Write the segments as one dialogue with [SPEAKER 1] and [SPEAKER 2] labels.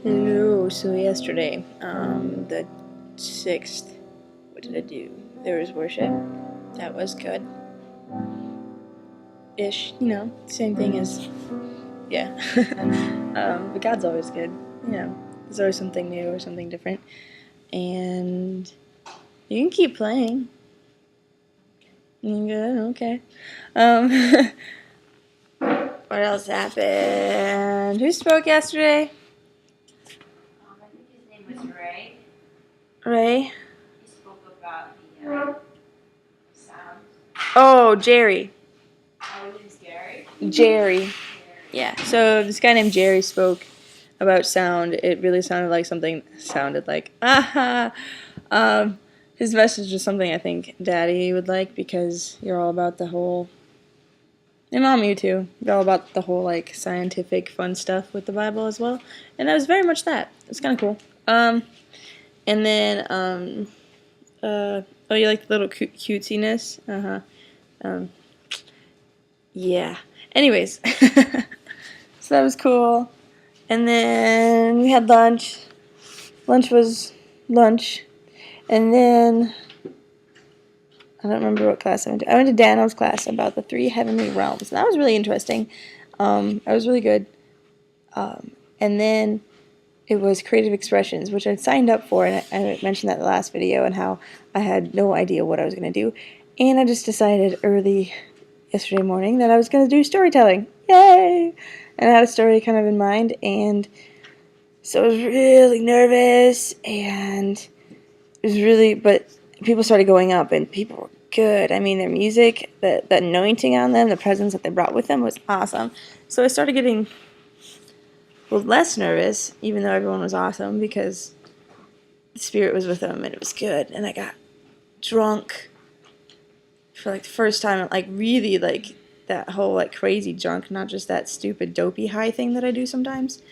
[SPEAKER 1] Hello. So yesterday, the 6th, what did I do? There was worship. That was good. Ish, same thing as, yeah. But God's always good. There's always something new or something different. And you can keep playing. Good, okay. Um, what else happened? Who spoke yesterday?
[SPEAKER 2] I think his name was Ray.
[SPEAKER 1] Ray?
[SPEAKER 2] He spoke about the sound.
[SPEAKER 1] Oh, Jerry.
[SPEAKER 2] Oh, his name's Gary?
[SPEAKER 1] Jerry. Yeah, so this guy named Jerry spoke about sound. It really sounded like something sounded like, aha. His message was something I think Daddy would like because you're all about the whole, and Mom, you too. You're all about the whole like scientific fun stuff with the Bible as well, and that was very much that. It's kind of cool. And then oh, you like the little cutesiness? Um, yeah. Anyways, so that was cool. And then we had lunch. Lunch was lunch. And then I don't remember what class I went to. I went to Dano's class about the 3 heavenly realms. And that was really interesting. That was really good. And then it was creative expressions, which I'd signed up for. And I mentioned that in the last video and how I had no idea what I was going to do. And I just decided early yesterday morning that I was going to do storytelling. Yay! And I had a story kind of in mind. And so I was really nervous. And it was really, but people started going up and people were good. I mean, their music, the anointing on them, the presence that they brought with them was awesome. So I started getting less nervous, even though everyone was awesome, because the Spirit was with them and it was good. And I got drunk for like the first time, like really like that whole like crazy drunk, not just that stupid dopey high thing that I do sometimes.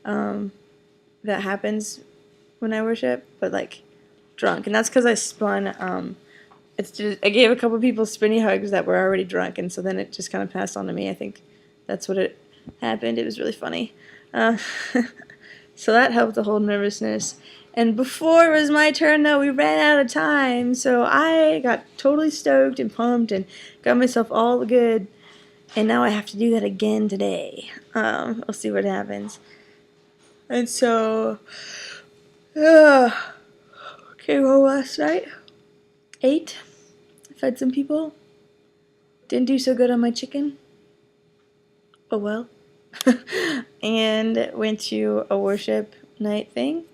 [SPEAKER 1] That happens when I worship, but like drunk. And that's because I spun. It's just, I gave a couple people spinny hugs that were already drunk, and so then it just kind of passed on to me. I think that's what it happened. It was really funny. Uh, so that helped the whole nervousness. And before it was my turn, though, we ran out of time. So I got totally stoked and pumped and got myself all good. And now I have to do that again today. We'll see what happens. And so, came home last night. Ate. Fed some people. Didn't do so good on my chicken. Oh well. And went to a worship night thing.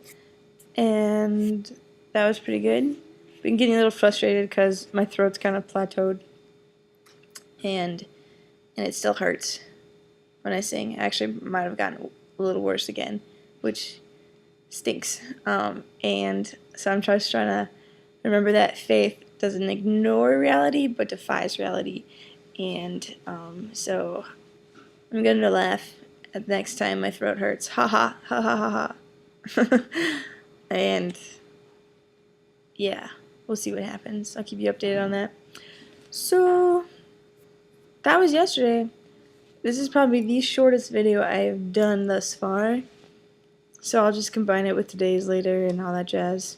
[SPEAKER 1] And that was pretty good. Been getting a little frustrated because my throat's kind of plateaued. And it still hurts when I sing. Actually, might have gotten a little worse again, which stinks. And so I'm just trying to remember that faith doesn't ignore reality, but defies reality. And so I'm going to laugh at the next time my throat hurts. Ha ha, ha ha ha ha. And yeah, we'll see what happens. I'll keep you updated on that. So that was yesterday. This is probably the shortest video I've done thus far. So I'll just combine it with today's later and all that jazz.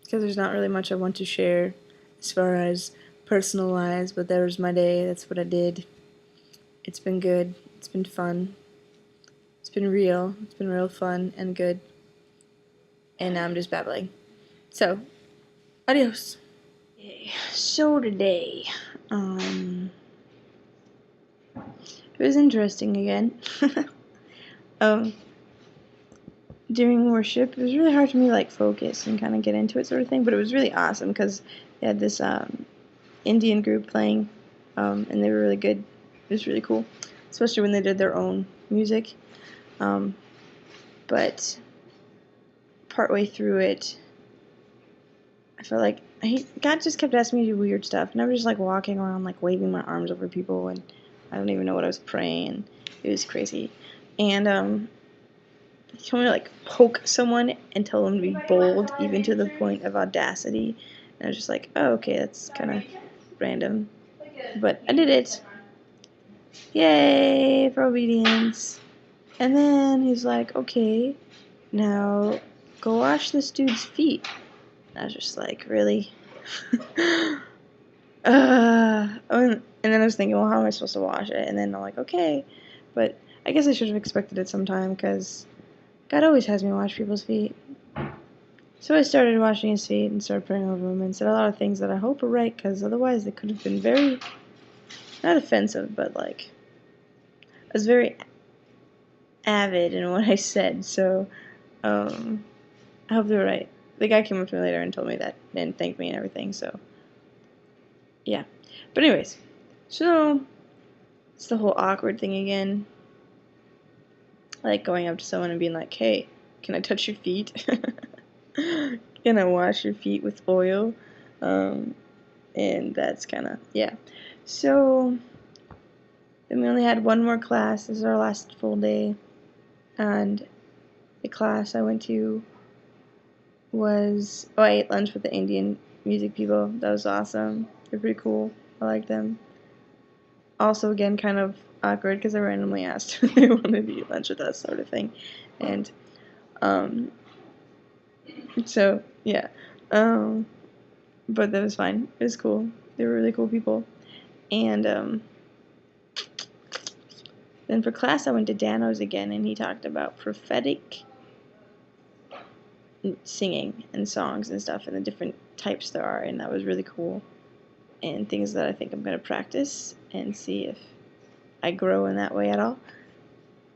[SPEAKER 1] Because there's not really much I want to share as far as personal wise, but that was my day. That's what I did. It's been good. It's been fun. It's been real. It's been real fun and good. And now I'm just babbling. So, adios. Okay, so today, it was interesting again. During worship, it was really hard for me to like focus and kind of get into it sort of thing, but it was really awesome because they had this Indian group playing, and they were really good. It was really cool, especially when they did their own music. But partway through it, I felt like God just kept asking me to do weird stuff, and I was just like walking around like waving my arms over people, and I don't even know what I was praying. It was crazy, and he told me to like poke someone and tell them to be bold, even to the point of audacity. And I was just like, oh, okay, that's kind of random, but I did it. Yay for obedience. And then he's like, okay, now go wash this dude's feet. I was just like, really? And then I was thinking, well, how am I supposed to wash it? And then I'm like, okay. But I guess I should have expected it sometime, because God always has me wash people's feet. So I started washing his feet and started praying over him and said a lot of things that I hope are right, because otherwise they could have been very, not offensive, but like, I was very avid in what I said, so I hope they're right. The guy came up to me later and told me that and thanked me and everything, so yeah. But anyways, so it's the whole awkward thing again. Like going up to someone and being like, hey, can I touch your feet? Can I wash your feet with oil? And that's kind of, yeah. So then we only had one more class. This is our last full day. And the class I went to was, I ate lunch with the Indian music people. That was awesome. They're pretty cool. I like them. Also, again, kind of awkward because I randomly asked if they wanted to eat lunch with us, sort of thing. And so yeah, but that was fine. It was cool. They were really cool people. And then for class, I went to Dano's again, and he talked about prophetic singing and songs and stuff, and the different types there are, and that was really cool. And things that I think I'm gonna practice and see if I grow in that way at all,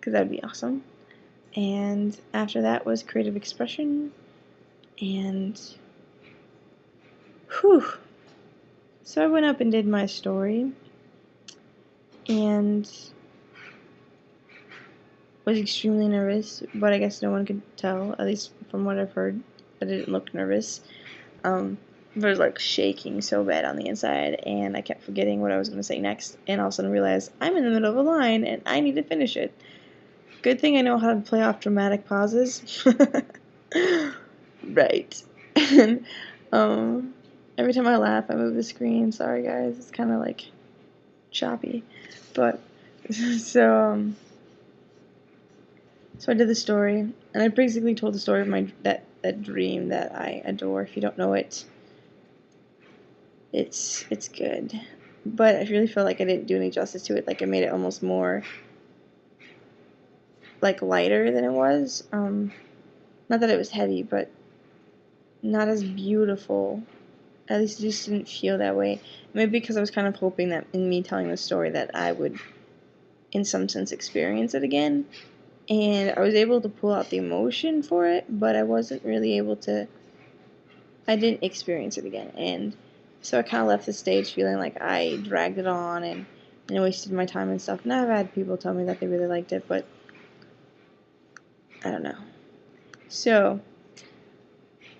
[SPEAKER 1] because that'd be awesome. And after that was creative expression, and whew. So I went up and did my story, and was extremely nervous, but I guess no one could tell, at least from what I've heard. I didn't look nervous. But I was like shaking so bad on the inside, and I kept forgetting what I was going to say next, and all of a sudden realized I'm in the middle of a line and I need to finish it. Good thing I know how to play off dramatic pauses. Right. And every time I laugh, I move the screen. Sorry, guys. It's kind of like choppy. But so I did the story, and I basically told the story of my that dream that I adore. If you don't know it, it's good. But I really feel like I didn't do any justice to it. Like I made it almost more like lighter than it was. Not that it was heavy, but not as beautiful. At least it just didn't feel that way. Maybe because I was kind of hoping that in me telling the story that I would, in some sense, experience it again. And I was able to pull out the emotion for it, but I wasn't really able to, I didn't experience it again. And so I kind of left the stage feeling like I dragged it on and wasted my time and stuff. And I've had people tell me that they really liked it, but I don't know. So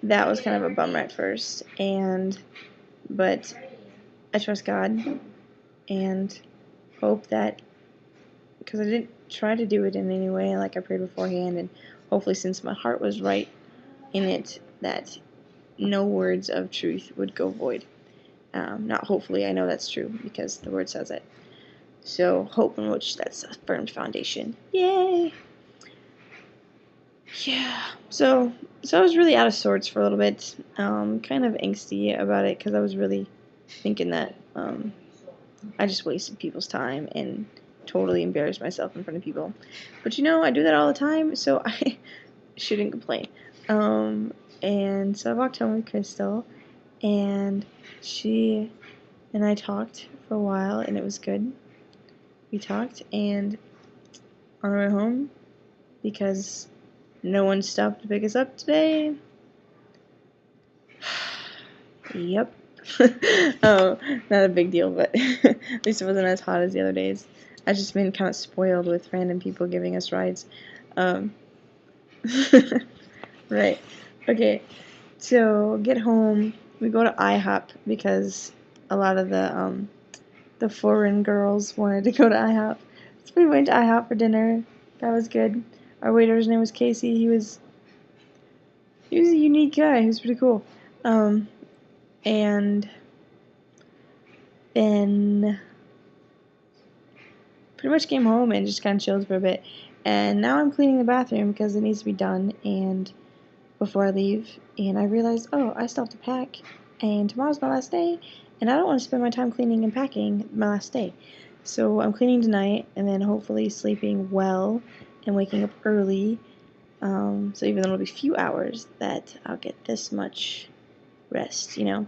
[SPEAKER 1] that was kind of a bummer at first, but I trust God and hope that, because I didn't try to do it in any way, like I prayed beforehand, and hopefully since my heart was right in it, that no words of truth would go void. Not hopefully, I know that's true because the word says it. So hope in which that's a firm foundation. Yay! Yeah. So I was really out of sorts for a little bit. Kind of angsty about it because I was really thinking that I just wasted people's time and totally embarrassed myself in front of people. But I do that all the time, so I shouldn't complain. And so I walked home with Crystal, and she and I talked for a while, and it was good. We talked, and on our way home, because no one stopped to pick us up today. Yep. Oh, not a big deal, but at least it wasn't as hot as the other days. I've just been kind of spoiled with random people giving us rides. Right. Okay. So get home. We go to IHOP because a lot of the foreign girls wanted to go to IHOP. So we went to IHOP for dinner. That was good. Our waiter's name was Casey. He was a unique guy. He was pretty cool. And then pretty much came home and just kind of chilled for a bit. And now I'm cleaning the bathroom because it needs to be done and before I leave. And I realized, oh, I still have to pack. And tomorrow's my last day. And I don't want to spend my time cleaning and packing my last day. So I'm cleaning tonight and then hopefully sleeping well and waking up early. So even though it'll be a few hours, that I'll get this much rest, you know.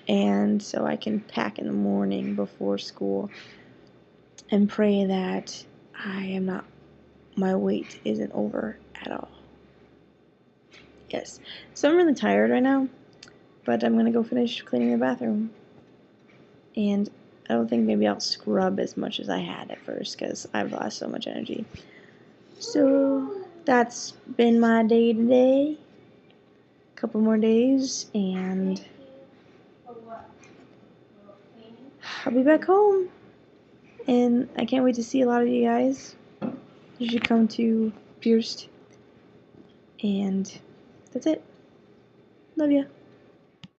[SPEAKER 1] And so I can pack in the morning before school and pray that my weight isn't over at all. Yes. So I'm really tired right now, but I'm going to go finish cleaning the bathroom. And I don't think maybe I'll scrub as much as I had at first because I've lost so much energy. So that's been my day today. A couple more days and I'll be back home. And I can't wait to see a lot of you guys. You should come to Pierced. And that's it. Love ya.